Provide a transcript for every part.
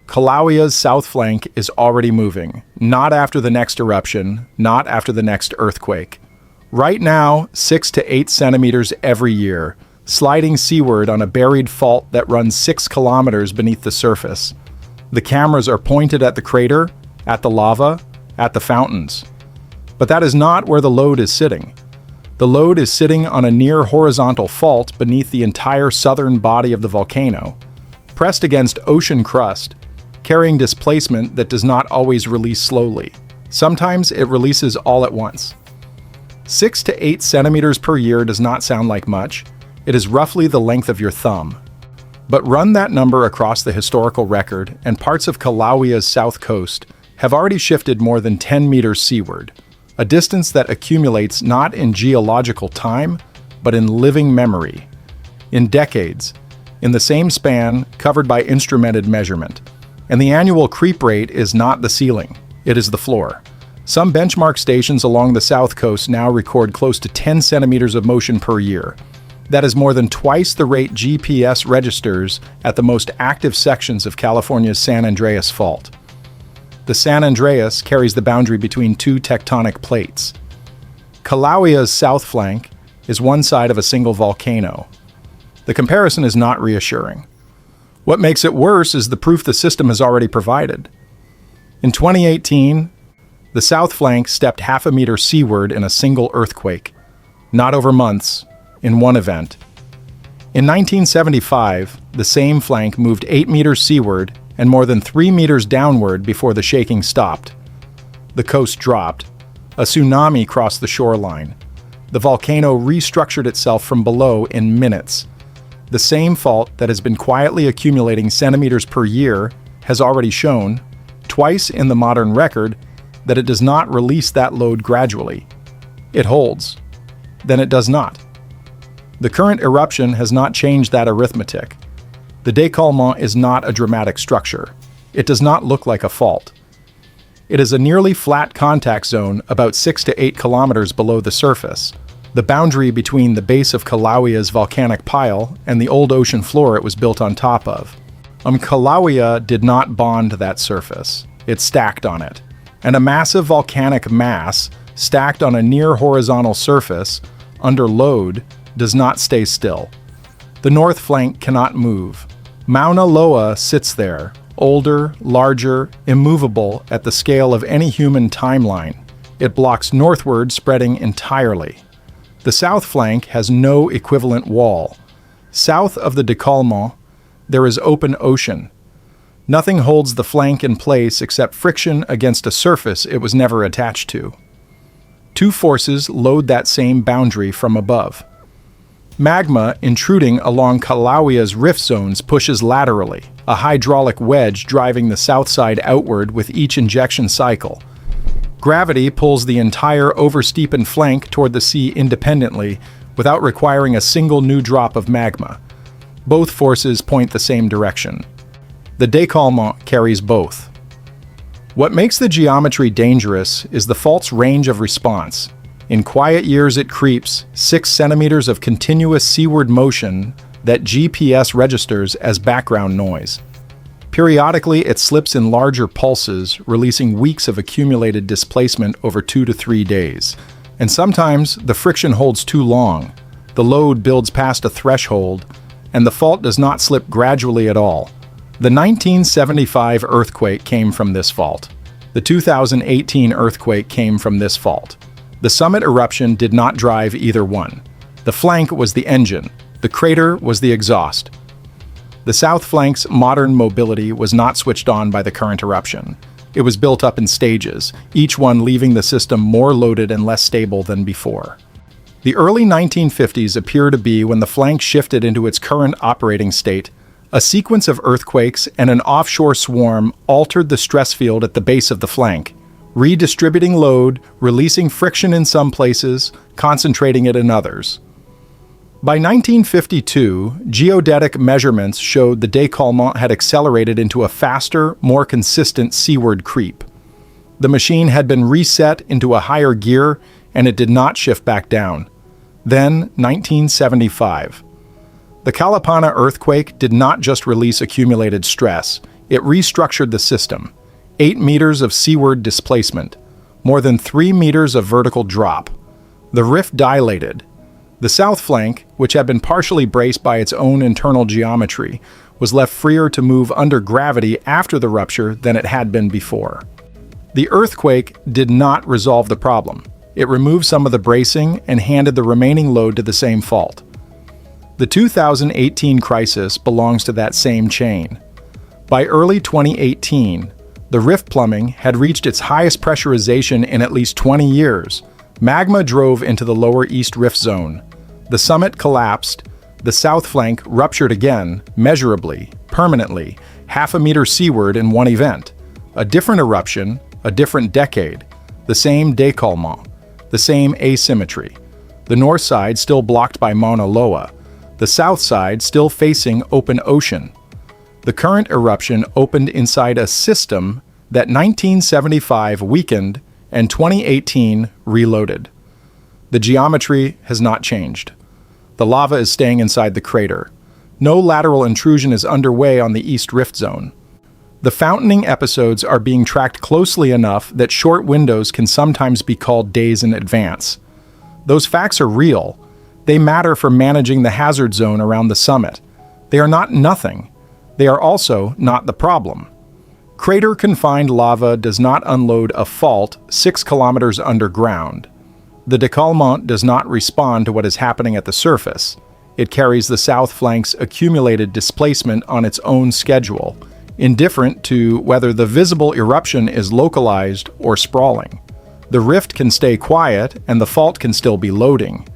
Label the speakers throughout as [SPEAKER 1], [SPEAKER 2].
[SPEAKER 1] Kilauea's south flank is already moving, not after the next eruption, not after the next earthquake. Right now, 6 to 8 centimeters every year, sliding seaward on a buried fault that runs 6 kilometers beneath the surface. The cameras are pointed at the crater, at the lava, at the fountains. But that is not where the load is sitting. The load is sitting on a near horizontal fault beneath the entire southern body of the volcano, pressed against ocean crust, carrying displacement that does not always release slowly. Sometimes it releases all at once. 6 to 8 centimeters per year does not sound like much. It is roughly the length of your thumb. But run that number across the historical record, and parts of Kilauea's south coast have already shifted more than 10 meters seaward, a distance that accumulates not in geological time, but in living memory. In decades, in the same span, covered by instrumented measurement. And the annual creep rate is not the ceiling, it is the floor. Some benchmark stations along the south coast now record close to 10 centimeters of motion per year. That is more than twice the rate GPS registers at the most active sections of California's San Andreas Fault. The San Andreas carries the boundary between two tectonic plates. Kilauea's south flank is one side of a single volcano. The comparison is not reassuring. What makes it worse is the proof the system has already provided. In 2018, the south flank stepped half a meter seaward in a single earthquake, not over months, in one event. In 1975, the same flank moved 8 meters seaward and more than 3 meters downward before the shaking stopped. The coast dropped. A tsunami crossed the shoreline. The volcano restructured itself from below in minutes. The same fault that has been quietly accumulating centimeters per year has already shown, twice in the modern record, that it does not release that load gradually. It holds. Then it does not. The current eruption has not changed that arithmetic. The décollement is not a dramatic structure. It does not look like a fault. It is a nearly flat contact zone about 6 to 8 kilometers below the surface, the boundary between the base of Kilauea's volcanic pile and the old ocean floor it was built on top of. Kilauea did not bond that surface. It stacked on it. And a massive volcanic mass, stacked on a near horizontal surface, under load, does not stay still. The north flank cannot move. Mauna Loa sits there, older, larger, immovable at the scale of any human timeline. It blocks northward spreading entirely. The south flank has no equivalent wall. South of the décollement, there is open ocean. Nothing holds the flank in place except friction against a surface it was never attached to. Two forces load that same boundary from above. Magma intruding along Kilauea's rift zones pushes laterally, a hydraulic wedge driving the south side outward with each injection cycle. Gravity pulls the entire oversteepened flank toward the sea independently without requiring a single new drop of magma. Both forces point the same direction. The décollement carries both. What makes the geometry dangerous is the fault's range of response. In quiet years it creeps 6 centimeters of continuous seaward motion that GPS registers as background noise. Periodically, it slips in larger pulses, releasing weeks of accumulated displacement over 2 to 3 days. And sometimes, the friction holds too long. The load builds past a threshold, and the fault does not slip gradually at all. The 1975 earthquake came from this fault. The 2018 earthquake came from this fault. The summit eruption did not drive either one. The flank was the engine. The crater was the exhaust. The south flank's modern mobility was not switched on by the current eruption. It was built up in stages, each one leaving the system more loaded and less stable than before. The early 1950s appear to be when the flank shifted into its current operating state. A sequence of earthquakes and an offshore swarm altered the stress field at the base of the flank, redistributing load, releasing friction in some places, concentrating it in others. By 1952, geodetic measurements showed the décollement had accelerated into a faster, more consistent seaward creep. The machine had been reset into a higher gear, and it did not shift back down. Then, 1975. The Kalapana earthquake did not just release accumulated stress, It restructured the system. 8 meters of seaward displacement, more than 3 meters of vertical drop. The rift dilated. The south flank, which had been partially braced by its own internal geometry, was left freer to move under gravity after the rupture than it had been before. The earthquake did not resolve the problem. It removed some of the bracing and handed the remaining load to the same fault. The 2018 crisis belongs to that same chain. By early 2018, the rift plumbing had reached its highest pressurization in at least 20 years. Magma drove into the lower east rift zone. The summit collapsed. The south flank ruptured again, measurably, permanently, half a meter seaward in one event. A different eruption, a different decade, the same décollement, the same asymmetry. The north side still blocked by Mauna Loa, the south side still facing open ocean. The current eruption opened inside a system that 1975 weakened and 2018 reloaded. The geometry has not changed. The lava is staying inside the crater. No lateral intrusion is underway on the east rift zone. The fountaining episodes are being tracked closely enough that short windows can sometimes be called days in advance. Those facts are real. They matter for managing the hazard zone around the summit. They are not nothing. They are also not the problem. Crater-confined lava does not unload a fault 6 kilometers underground. The décollement does not respond to what is happening at the surface. It carries the south flank's accumulated displacement on its own schedule, indifferent to whether the visible eruption is localized or sprawling. The rift can stay quiet and the fault can still be loading.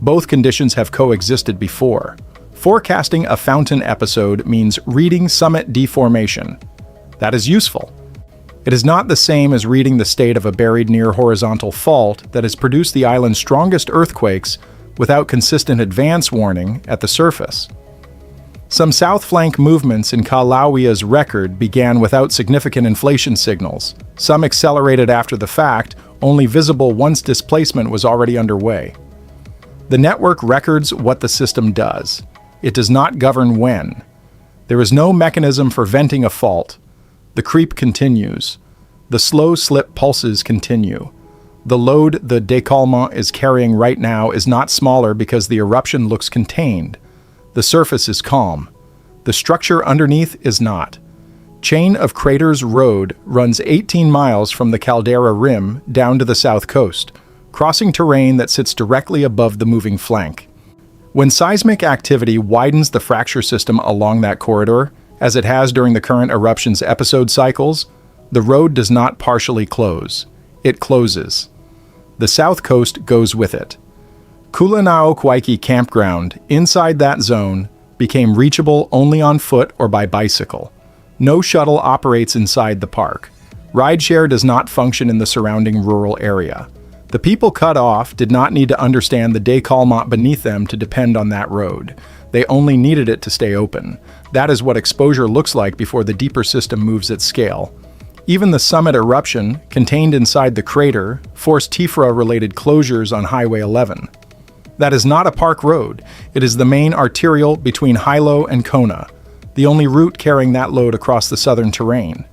[SPEAKER 1] Both conditions have coexisted before. Forecasting a fountain episode means reading summit deformation. That is useful. It is not the same as reading the state of a buried near horizontal fault that has produced the island's strongest earthquakes without consistent advance warning at the surface. Some south flank movements in Kilauea's record began without significant inflation signals. Some accelerated after the fact, only visible once displacement was already underway. The network records what the system does. It does not govern when. There is no mechanism for venting a fault. The creep continues. The slow slip pulses continue. The load the décollement is carrying right now is not smaller because the eruption looks contained. The surface is calm. The structure underneath is not. Chain of Craters Road runs 18 miles from the caldera rim down to the south coast, crossing terrain that sits directly above the moving flank. When seismic activity widens the fracture system along that corridor, as it has during the current eruption's episode cycles, the road does not partially close. It closes. The south coast goes with it. Kūlaʻauqaiki campground, inside that zone, became reachable only on foot or by bicycle. No shuttle operates inside the park. Rideshare does not function in the surrounding rural area. The people cut off did not need to understand the décollement beneath them to depend on that road. They only needed it to stay open. That is what exposure looks like before the deeper system moves at scale. Even the summit eruption, contained inside the crater, forced tephra-related closures on Highway 11. That is not a park road. It is the main arterial between Hilo and Kona, the only route carrying that load across the southern terrain.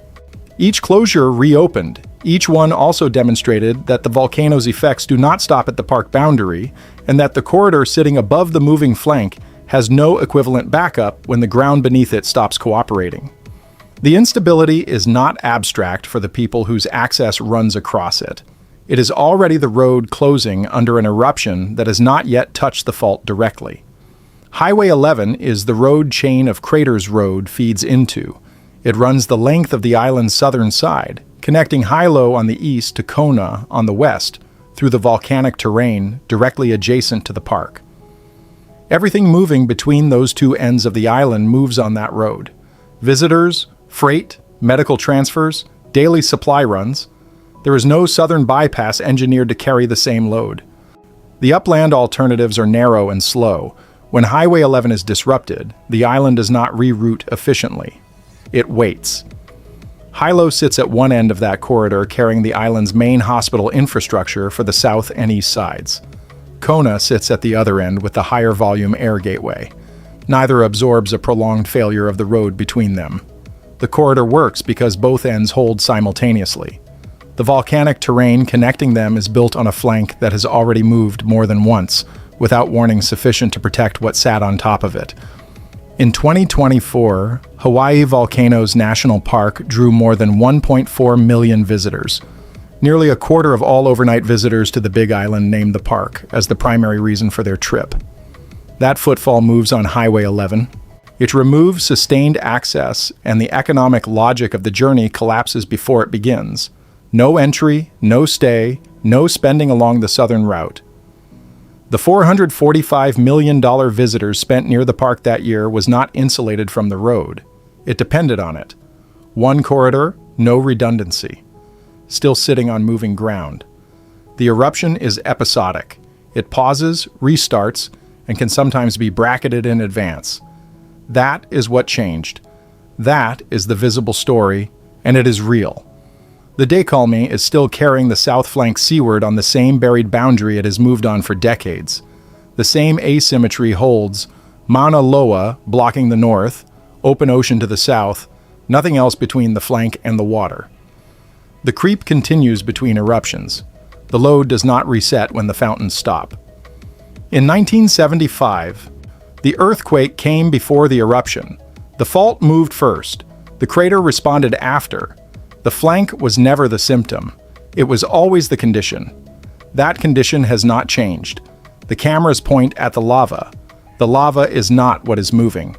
[SPEAKER 1] Each closure reopened. Each one also demonstrated that the volcano's effects do not stop at the park boundary, and that the corridor sitting above the moving flank has no equivalent backup when the ground beneath it stops cooperating. The instability is not abstract for the people whose access runs across it. It is already the road closing under an eruption that has not yet touched the fault directly. Highway 11 is the road chain of Craters Road feeds into. It runs the length of the island's southern side, connecting Hilo on the east to Kona on the west, through the volcanic terrain directly adjacent to the park. Everything moving between those two ends of the island moves on that road. Visitors, freight, medical transfers, daily supply runs. There is no southern bypass engineered to carry the same load. The upland alternatives are narrow and slow. When Highway 11 is disrupted, the island does not reroute efficiently. It waits. Hilo sits at one end of that corridor carrying the island's main hospital infrastructure for the south and east sides. Kona sits at the other end with the higher volume air gateway. Neither absorbs a prolonged failure of the road between them. The The corridor works because both ends hold simultaneously. The volcanic terrain connecting them is built on a flank that has already moved more than once, without warning sufficient to protect what sat on top of it. In 2024, Hawaii Volcanoes National Park drew more than 1.4 million visitors. Nearly a quarter of all overnight visitors to the Big Island named the park as the primary reason for their trip. That footfall moves on Highway 11. It removes sustained access, and the economic logic of the journey collapses before it begins. No entry, no stay, no spending along the southern route. The $445 million visitors spent near the park that year was not insulated from the road. It depended on it. One corridor, no redundancy. Still sitting on moving ground. The eruption is episodic. It pauses, restarts, and can sometimes be bracketed in advance. That is what changed. That is the visible story, and it is real. The décolme is still carrying the south flank seaward on the same buried boundary it has moved on for decades. The same asymmetry holds Mauna Loa blocking the north, open ocean to the south, nothing else between the flank and the water. The creep continues between eruptions. The load does not reset when the fountains stop. In 1975, the earthquake came before the eruption. The fault moved first. The crater responded after. The flank was never the symptom. It was always the condition. That condition has not changed. The cameras point at the lava. The lava is not what is moving.